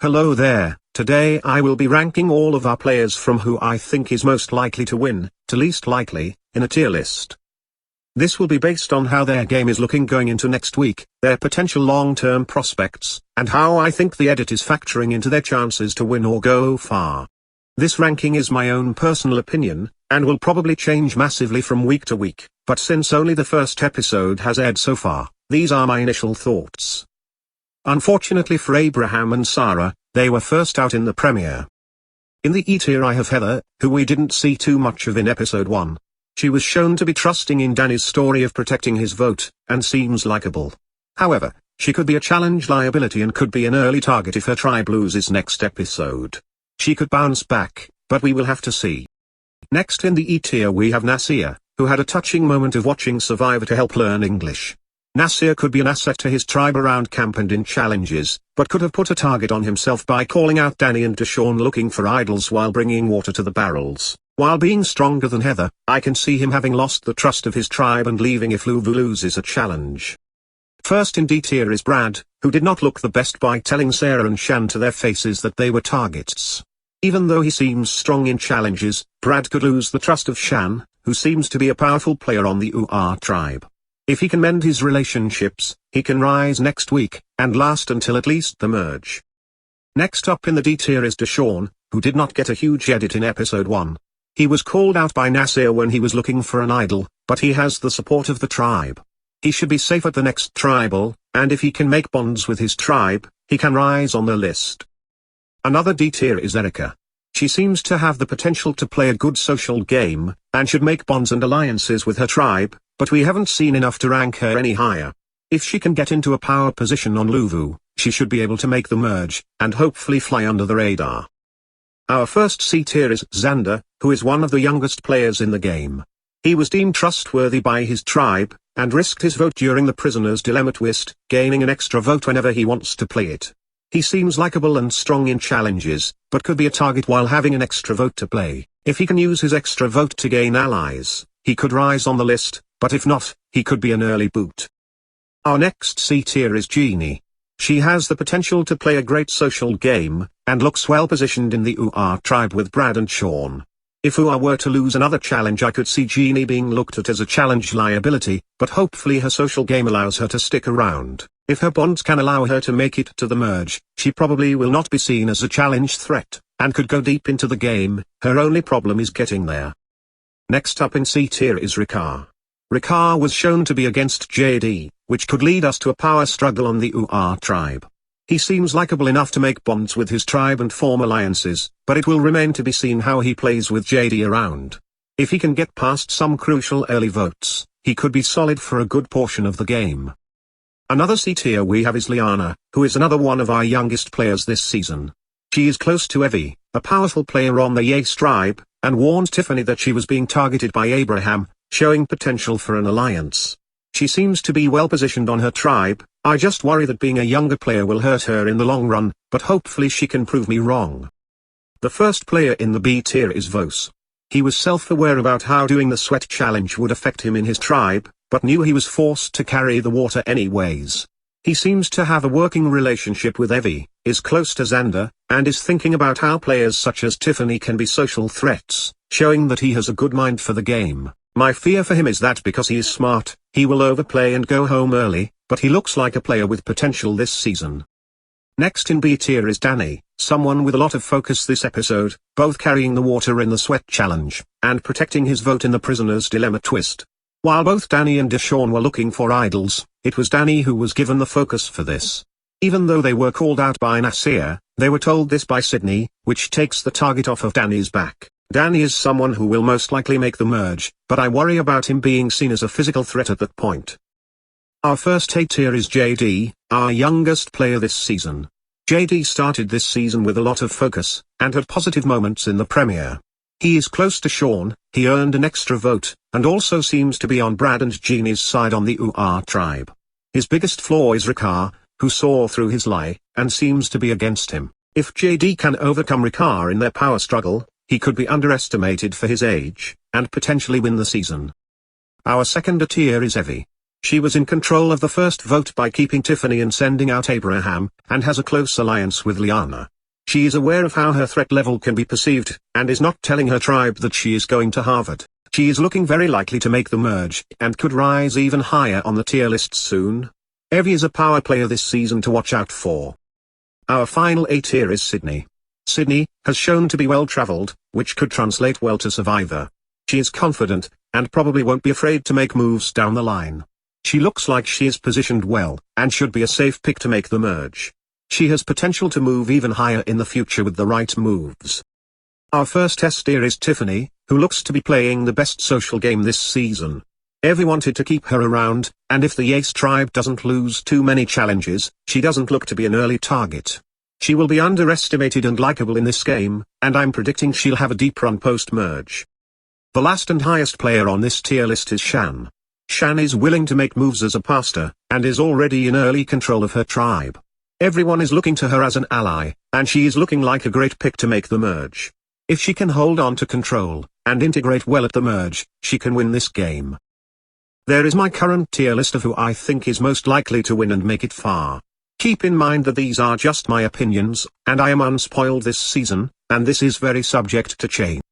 Hello there, today I will be ranking all of our players from who I think is most likely to win, to least likely, in a tier list. This will be based on how their game is looking going into next week, their potential long-term prospects, and how I think the edit is factoring into their chances to win or go far. This ranking is my own personal opinion, and will probably change massively from week to week, but since only the first episode has aired so far, these are my initial thoughts. Unfortunately for Abraham and Sarah, they were first out in the premiere. In the ETier I have Heather, who we didn't see too much of in episode 1. She was shown to be trusting in Dany's story of protecting his vote, and seems likable. However, she could be a challenge liability and could be an early target if her tribe loses next episode. She could bounce back, but we will have to see. Next in the ETier we have Naseer, who had a touching moment of watching Survivor to help learn English. Naseer could be an asset to his tribe around camp and in challenges, but could have put a target on himself by calling out Dany and Deshawn looking for idols while bringing water to the barrels. While being stronger than Heather, I can see him having lost the trust of his tribe and leaving if Luvu loses a challenge. First in D-tier is Brad, who did not look the best by telling Sarah and Shan to their faces that they were targets. Even though he seems strong in challenges, Brad could lose the trust of Shan, who seems to be a powerful player on the UR tribe. If he can mend his relationships, he can rise next week, and last until at least the merge. Next up in the D-tier is Deshawn, who did not get a huge edit in episode 1. He was called out by Naseer when he was looking for an idol, but he has the support of the tribe. He should be safe at the next tribal, and if he can make bonds with his tribe, he can rise on the list. Another D-tier is Erika. She seems to have the potential to play a good social game, and should make bonds and alliances with her tribe, but we haven't seen enough to rank her any higher. If she can get into a power position on Luvu, she should be able to make the merge, and hopefully fly under the radar. Our first C-tier is Xander, who is one of the youngest players in the game. He was deemed trustworthy by his tribe, and risked his vote during the prisoner's dilemma twist, gaining an extra vote whenever he wants to play it. He seems likable and strong in challenges, but could be a target while having an extra vote to play. If he can use his extra vote to gain allies, he could rise on the list, but if not, he could be an early boot. Our next C-tier is Jeannie. She has the potential to play a great social game, and looks well positioned in the UR tribe with Brad and Sean. If UR were to lose another challenge I could see Jeannie being looked at as a challenge liability, but hopefully her social game allows her to stick around. If her bonds can allow her to make it to the merge, she probably will not be seen as a challenge threat, and could go deep into the game. Her only problem is getting there. Next up in C-tier is Ricard. Ricard was shown to be against JD, which could lead us to a power struggle on the UR tribe. He seems likable enough to make bonds with his tribe and form alliances, but it will remain to be seen how he plays with JD around. If he can get past some crucial early votes, he could be solid for a good portion of the game. Another C-tier we have is Liana, who is another one of our youngest players this season. She is close to Evvie, a powerful player on the Yace tribe, and warned Tiffany that she was being targeted by Abraham, showing potential for an alliance. She seems to be well positioned on her tribe. I just worry that being a younger player will hurt her in the long run, but hopefully she can prove me wrong. The first player in the B-tier is Voce. He was self-aware about how doing the sweat challenge would affect him in his tribe, but knew he was forced to carry the water anyways. He seems to have a working relationship with Evvie, is close to Xander, and is thinking about how players such as Tiffany can be social threats, showing that he has a good mind for the game. My fear for him is that because he is smart, he will overplay and go home early, but he looks like a player with potential this season. Next in B-tier is Dany, someone with a lot of focus this episode, both carrying the water in the sweat challenge, and protecting his vote in the prisoner's dilemma twist. While both Dany and Deshawn were looking for idols, it was Dany who was given the focus for this. Even though they were called out by Naseer, they were told this by Sydney, which takes the target off of Dany's back. Dany is someone who will most likely make the merge, but I worry about him being seen as a physical threat at that point. Our first A-tier is JD, our youngest player this season. JD started this season with a lot of focus, and had positive moments in the premiere. He is close to Sean, he earned an extra vote, and also seems to be on Brad and Jeannie's side on the UR tribe. His biggest flaw is Ricard, who saw through his lie, and seems to be against him. If JD can overcome Ricard in their power struggle, he could be underestimated for his age, and potentially win the season. Our second A-tier is Evvie. She was in control of the first vote by keeping Tiffany and sending out Abraham, and has a close alliance with Liana. She is aware of how her threat level can be perceived, and is not telling her tribe that she is going to Harvard. She is looking very likely to make the merge, and could rise even higher on the tier list soon. Evvie is a power player this season to watch out for. Our final ETier is Sydney. Sydney has shown to be well-traveled, which could translate well to Survivor. She is confident, and probably won't be afraid to make moves down the line. She looks like she is positioned well, and should be a safe pick to make the merge. She has potential to move even higher in the future with the right moves. Our first ETier is Tiffany, who looks to be playing the best social game this season. Evvie wanted to keep her around, and if the Ace tribe doesn't lose too many challenges, she doesn't look to be an early target. She will be underestimated and likable in this game, and I'm predicting she'll have a deep run post-merge. The last and highest player on this tier list is Shan. Shan is willing to make moves as a pastor, and is already in early control of her tribe. Everyone is looking to her as an ally, and she is looking like a great pick to make the merge. If she can hold on to control, and integrate well at the merge, she can win this game. There is my current tier list of who I think is most likely to win and make it far. Keep in mind that these are just my opinions, and I am unspoiled this season, and this is very subject to change.